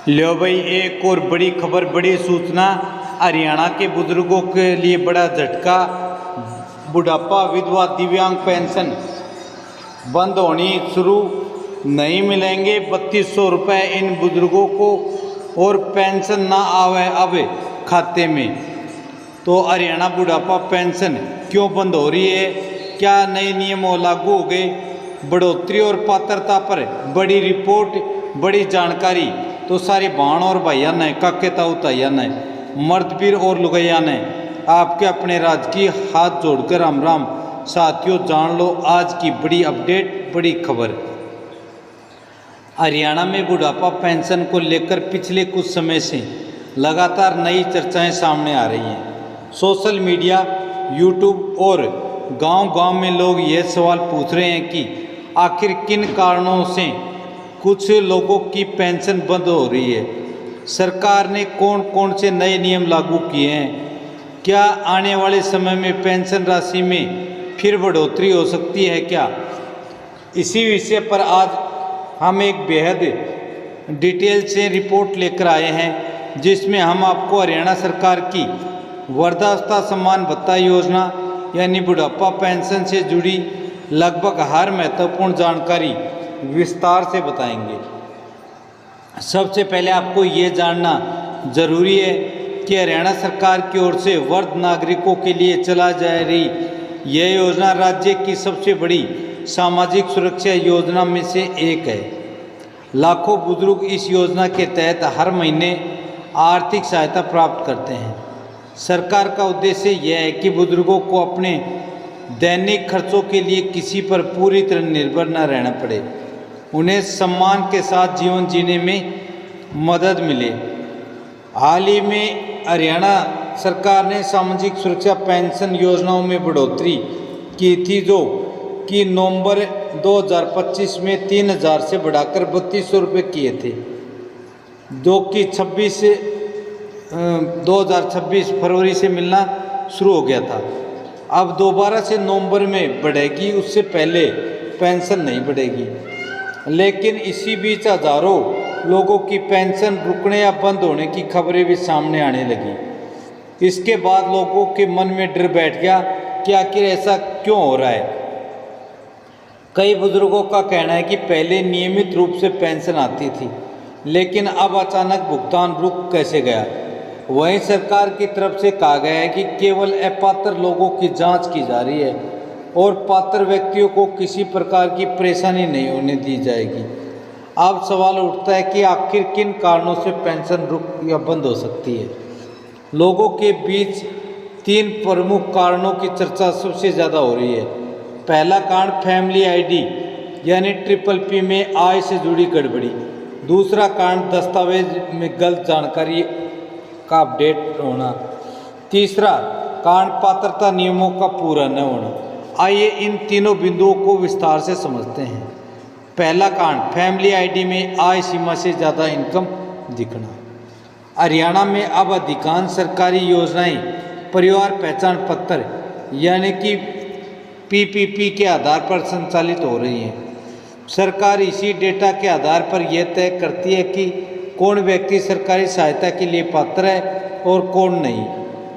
लो भाई, एक और बड़ी खबर, बड़ी सूचना। हरियाणा के बुजुर्गों के लिए बड़ा झटका। बुढ़ापा विधवा दिव्यांग पेंशन बंद होनी शुरू, नहीं मिलेंगे 3200 रुपये इन बुजुर्गों को और पेंशन ना आवे अब खाते में। तो हरियाणा बुढ़ापा पेंशन क्यों बंद हो रही है, क्या नए नियम लागू हो गए, बढ़ोतरी और पात्रता पर बड़ी रिपोर्ट, बड़ी जानकारी। तो सारे बहन और भैया ने, काके ताऊ ताइया ने, मर्द पीर और लुगैया ने आपके अपने राजकीय हाथ जोड़कर राम राम। साथियों, जान लो आज की बड़ी अपडेट, बड़ी खबर। हरियाणा में बुढ़ापा पेंशन को लेकर पिछले कुछ समय से लगातार नई चर्चाएं सामने आ रही हैं। सोशल मीडिया, यूट्यूब और गांव-गांव में लोग ये सवाल पूछ रहे हैं कि आखिर किन कारणों से कुछ लोगों की पेंशन बंद हो रही है। सरकार ने कौन कौन से नए नियम लागू किए हैं, क्या आने वाले समय में पेंशन राशि में फिर बढ़ोतरी हो सकती है क्या। इसी विषय पर आज हम एक बेहद डिटेल से रिपोर्ट लेकर आए हैं, जिसमें हम आपको हरियाणा सरकार की वृद्धावस्था सम्मान भत्ता योजना यानी बुढ़ापा पेंशन से जुड़ी लगभग हर महत्वपूर्ण जानकारी विस्तार से बताएंगे। सबसे पहले आपको ये जानना जरूरी है कि हरियाणा सरकार की ओर से वृद्ध नागरिकों के लिए चला जा रही यह योजना राज्य की सबसे बड़ी सामाजिक सुरक्षा योजना में से एक है। लाखों बुजुर्ग इस योजना के तहत हर महीने आर्थिक सहायता प्राप्त करते हैं। सरकार का उद्देश्य यह है कि बुजुर्गों को अपने दैनिक खर्चों के लिए किसी पर पूरी तरह निर्भर न रहना पड़े, उन्हें सम्मान के साथ जीवन जीने में मदद मिले। हाल ही में हरियाणा सरकार ने सामाजिक सुरक्षा पेंशन योजनाओं में बढ़ोतरी की थी, जो कि नवंबर 2025 में 3000 से बढ़ाकर 3200 रुपये किए थे, जो कि 2026 फरवरी से मिलना शुरू हो गया था। अब दोबारा से नवंबर में बढ़ेगी, उससे पहले पेंशन नहीं बढ़ेगी। लेकिन इसी बीच हजारों लोगों की पेंशन रुकने या बंद होने की खबरें भी सामने आने लगी। इसके बाद लोगों के मन में डर बैठ गया कि आखिर ऐसा क्यों हो रहा है। कई बुजुर्गों का कहना है कि पहले नियमित रूप से पेंशन आती थी, लेकिन अब अचानक भुगतान रुक कैसे गया। वहीं सरकार की तरफ से कहा गया है कि केवल अपात्र लोगों की जांच की जा रही है और पात्र व्यक्तियों को किसी प्रकार की परेशानी नहीं होने दी जाएगी। अब सवाल उठता है कि आखिर किन कारणों से पेंशन रुक या बंद हो सकती है। लोगों के बीच 3 प्रमुख कारणों की चर्चा सबसे ज़्यादा हो रही है। पहला कारण फैमिली आईडी यानी PPP में आय से जुड़ी गड़बड़ी। दूसरा कारण दस्तावेज में गलत जानकारी का अपडेट होना। तीसरा कारण पात्रता नियमों का पूरा न होना। आइए इन तीनों बिंदुओं को विस्तार से समझते हैं। पहला कारण फैमिली आईडी में आय सीमा से ज़्यादा इनकम दिखना। हरियाणा में अब अधिकांश सरकारी योजनाएं परिवार पहचान पत्र यानी कि PPP के आधार पर संचालित हो रही हैं। सरकार इसी डेटा के आधार पर यह तय करती है कि कौन व्यक्ति सरकारी सहायता के लिए पात्र है और कौन नहीं।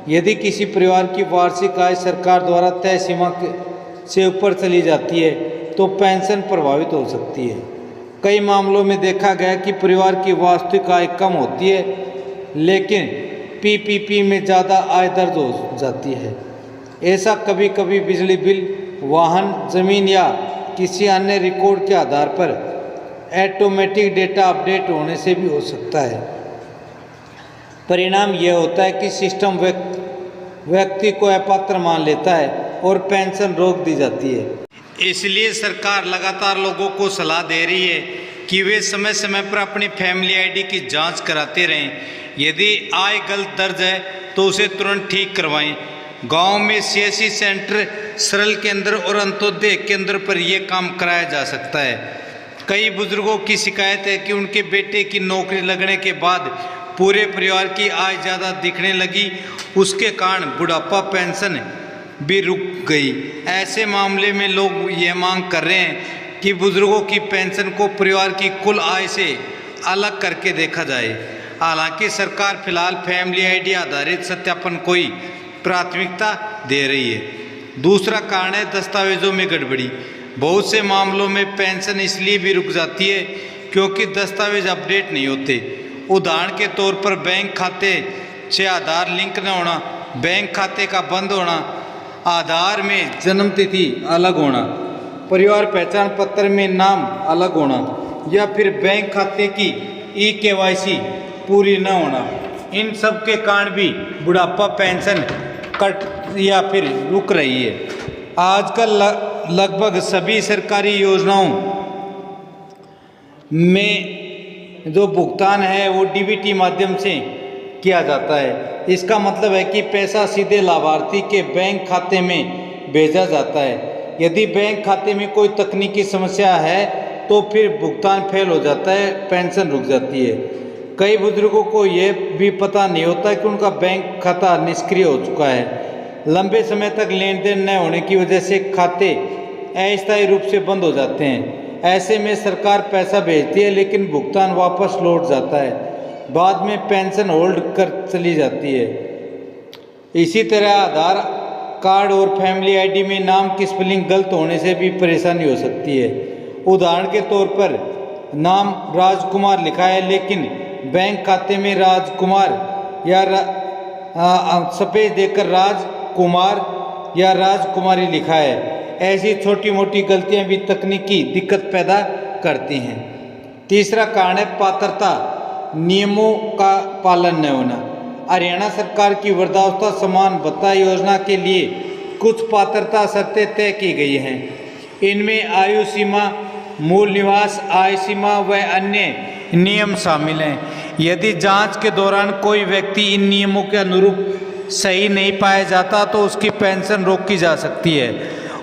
यदि किसी परिवार की वार्षिक आय सरकार द्वारा तय सीमा से ऊपर चली जाती है तो पेंशन प्रभावित हो सकती है। कई मामलों में देखा गया कि परिवार की वास्तविक आय कम होती है, लेकिन PPP में ज़्यादा आय दर्ज हो जाती है। ऐसा कभी कभी बिजली बिल, वाहन, जमीन या किसी अन्य रिकॉर्ड के आधार पर ऑटोमेटिक डेटा अपडेट होने से भी हो सकता है। परिणाम यह होता है कि सिस्टम व्यक्ति को अपात्र मान लेता है और पेंशन रोक दी जाती है। इसलिए सरकार लगातार लोगों को सलाह दे रही है कि वे समय समय पर अपनी फैमिली आईडी की जांच कराते रहें। यदि आय गलत दर्ज है तो उसे तुरंत ठीक करवाएं। गांव में CSC सेंटर, सरल केंद्र और अंत्योदय केंद्र पर यह काम कराया जा सकता है। कई बुजुर्गों की शिकायत है कि उनके बेटे की नौकरी लगने के बाद पूरे परिवार की आय ज़्यादा दिखने लगी, उसके कारण बुढ़ापा पेंशन भी रुक गई। ऐसे मामले में लोग ये मांग कर रहे हैं कि बुजुर्गों की पेंशन को परिवार की कुल आय से अलग करके देखा जाए। हालांकि सरकार फिलहाल फैमिली आईडी आधारित सत्यापन को ही प्राथमिकता दे रही है। दूसरा कारण है दस्तावेजों में गड़बड़ी। बहुत से मामलों में पेंशन इसलिए भी रुक जाती है क्योंकि दस्तावेज अपडेट नहीं होते। उदाहरण के तौर पर बैंक खाते से आधार लिंक न होना, बैंक खाते का बंद होना, आधार में जन्म तिथि अलग होना, परिवार पहचान पत्र में नाम अलग होना या फिर बैंक खाते की ई-KYC पूरी न होना। इन सब के कारण भी बुढ़ापा पेंशन कट या फिर रुक रही है। आजकल लगभग सभी सरकारी योजनाओं में जो भुगतान है वो डीबीटी माध्यम से किया जाता है। इसका मतलब है कि पैसा सीधे लाभार्थी के बैंक खाते में भेजा जाता है। यदि बैंक खाते में कोई तकनीकी समस्या है तो फिर भुगतान फेल हो जाता है, पेंशन रुक जाती है। कई बुजुर्गों को ये भी पता नहीं होता कि उनका बैंक खाता निष्क्रिय हो चुका है। लंबे समय तक लेन देन न होने की वजह से खाते अस्थायी रूप से बंद हो जाते हैं। ऐसे में सरकार पैसा भेजती है लेकिन भुगतान वापस लौट जाता है, बाद में पेंशन होल्ड कर चली जाती है। इसी तरह आधार कार्ड और फैमिली आईडी में नाम की स्पेलिंग गलत होने से भी परेशानी हो सकती है। उदाहरण के तौर पर नाम राजकुमार लिखा है लेकिन बैंक खाते में राजकुमार या सफेद देकर राजकुमार या राजकुमारी लिखा है। ऐसी छोटी मोटी गलतियां भी तकनीकी दिक्कत पैदा करती हैं। तीसरा कारण है पात्रता नियमों का पालन न होना। हरियाणा सरकार की वृद्धावस्था समान भत्ता योजना के लिए कुछ पात्रता शर्तें तय की गई हैं। इनमें आयु सीमा, मूल निवास, आय सीमा व अन्य नियम शामिल हैं। यदि जांच के दौरान कोई व्यक्ति इन नियमों के अनुरूप सही नहीं पाया जाता तो उसकी पेंशन रोकी जा सकती है।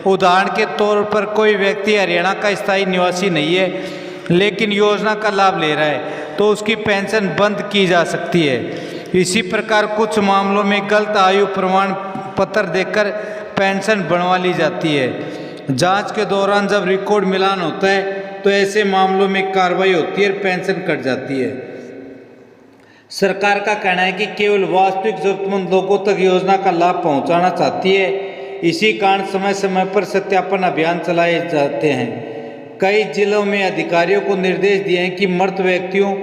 उदाहरण के तौर पर कोई व्यक्ति हरियाणा का स्थायी निवासी नहीं है लेकिन योजना का लाभ ले रहा है तो उसकी पेंशन बंद की जा सकती है। इसी प्रकार कुछ मामलों में गलत आयु प्रमाण पत्र देकर पेंशन बनवा ली जाती है। जांच के दौरान जब रिकॉर्ड मिलान होता है तो ऐसे मामलों में कार्रवाई होती है और पेंशन कट जाती है। सरकार का कहना है कि केवल वास्तविक जरूरतमंद लोगों तक योजना का लाभ पहुंचाना चाहती है। इसी कारण समय समय पर सत्यापन अभियान चलाए जाते हैं। कई जिलों में अधिकारियों को निर्देश दिए हैं कि मृत व्यक्तियों,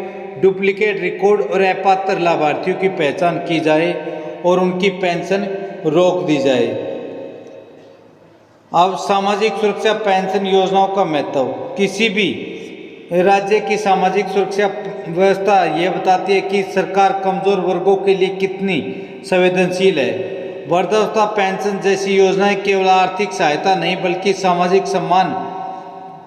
डुप्लीकेट रिकॉर्ड और अपात्र लाभार्थियों की पहचान की जाए और उनकी पेंशन रोक दी जाए। अब सामाजिक सुरक्षा पेंशन योजनाओं का महत्व। किसी भी राज्य की सामाजिक सुरक्षा व्यवस्था ये बताती है कि सरकार कमजोर वर्गों के लिए कितनी संवेदनशील है। वृद्धावस्था पेंशन जैसी योजनाएं केवल आर्थिक सहायता नहीं बल्कि सामाजिक सम्मान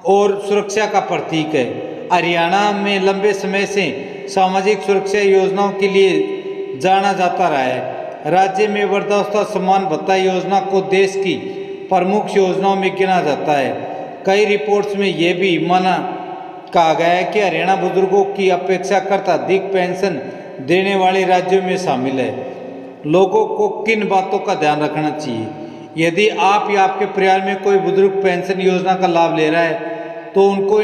और सुरक्षा का प्रतीक है। हरियाणा में लंबे समय से सामाजिक सुरक्षा योजनाओं के लिए जाना जाता रहा है। राज्य में वृद्धावस्था सम्मान भत्ता योजना को देश की प्रमुख योजनाओं में गिना जाता है। कई रिपोर्ट्स में यह भी माना कहा गया है कि हरियाणा बुजुर्गों की अपेक्षाकृत अधिक पेंशन देने वाले राज्यों में शामिल है। लोगों को किन बातों का ध्यान रखना चाहिए? यदि आप या आपके परिवार में कोई बुजुर्ग पेंशन योजना का लाभ ले रहा है तो उनको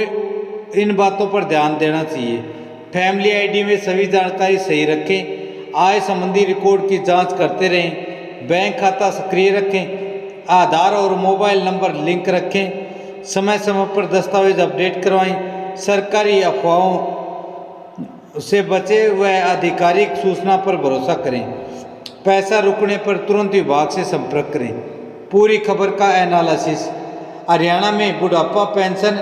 इन बातों पर ध्यान देना चाहिए। फैमिली आईडी में सभी जानकारी सही रखें, आय संबंधी रिकॉर्ड की जांच करते रहें, बैंक खाता सक्रिय रखें, आधार और मोबाइल नंबर लिंक रखें, समय समय पर दस्तावेज अपडेट करवाएं, सरकारी अफवाहों से बचे व आधिकारिक सूचना पर भरोसा करें। पैसा रुकने पर तुरंत विभाग से संपर्क करें। पूरी खबर का एनालिसिस। हरियाणा में बुढ़ापा पेंशन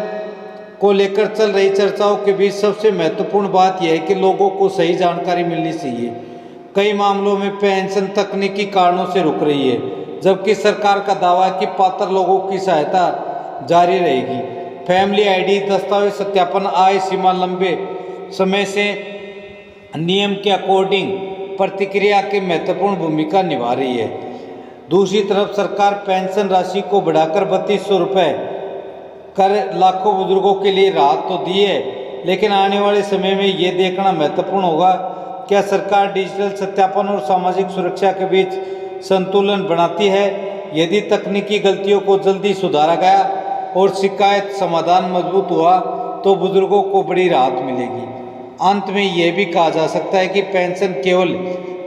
को लेकर चल रही चर्चाओं के बीच सबसे महत्वपूर्ण बात यह है कि लोगों को सही जानकारी मिलनी चाहिए। कई मामलों में पेंशन तकनीकी कारणों से रुक रही है जबकि सरकार का दावा है कि पात्र लोगों की सहायता जारी रहेगी। फैमिली आईडी, दस्तावेज सत्यापन, आय सीमा लंबे समय से नियम के अकॉर्डिंग प्रतिक्रिया की महत्वपूर्ण भूमिका निभा रही है। दूसरी तरफ सरकार पेंशन राशि को बढ़ाकर 3200 रुपये कर लाखों बुजुर्गों के लिए राहत तो दी है, लेकिन आने वाले समय में ये देखना महत्वपूर्ण होगा क्या सरकार डिजिटल सत्यापन और सामाजिक सुरक्षा के बीच संतुलन बनाती है। यदि तकनीकी गलतियों को जल्दी सुधारा गया और शिकायत समाधान मजबूत हुआ तो बुजुर्गों को बड़ी राहत मिलेगी। अंत में यह भी कहा जा सकता है कि पेंशन केवल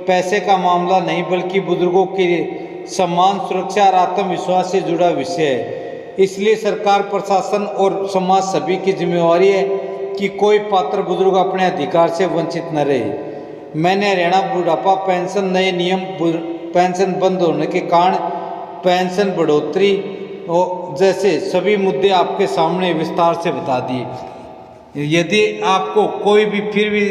पैसे का मामला नहीं बल्कि बुजुर्गों के सम्मान, सुरक्षा और आत्मविश्वास से जुड़ा विषय है। इसलिए सरकार, प्रशासन और समाज सभी की जिम्मेवारी है कि कोई पात्र बुजुर्ग अपने अधिकार से वंचित न रहे। मैंने हरियाणा बुढ़ापा पेंशन नए नियम, पेंशन बंद होने के कारण, पेंशन बढ़ोतरी और जैसे सभी मुद्दे आपके सामने विस्तार से बता दिए। यदि आपको कोई भी फिर भी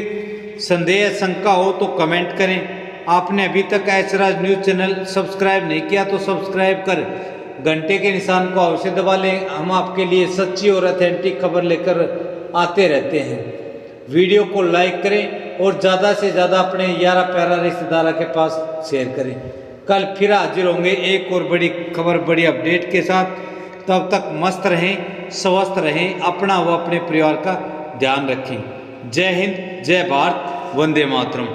संदेह, शंका हो तो कमेंट करें। आपने अभी तक ऐशराज न्यूज़ चैनल सब्सक्राइब नहीं किया तो सब्सक्राइब कर घंटे के निशान को अवश्य दबा लें। हम आपके लिए सच्ची और ऑथेंटिक खबर लेकर आते रहते हैं। वीडियो को लाइक करें और ज़्यादा से ज़्यादा अपने यारा प्यारा रिश्तेदारों के पास शेयर करें। कल फिर हाजिर होंगे एक और बड़ी खबर, बड़ी अपडेट के साथ। तब तक मस्त रहें, स्वस्थ रहें, अपना व अपने परिवार का ध्यान रखें। जय हिंद, जय भारत, वंदे मातरम।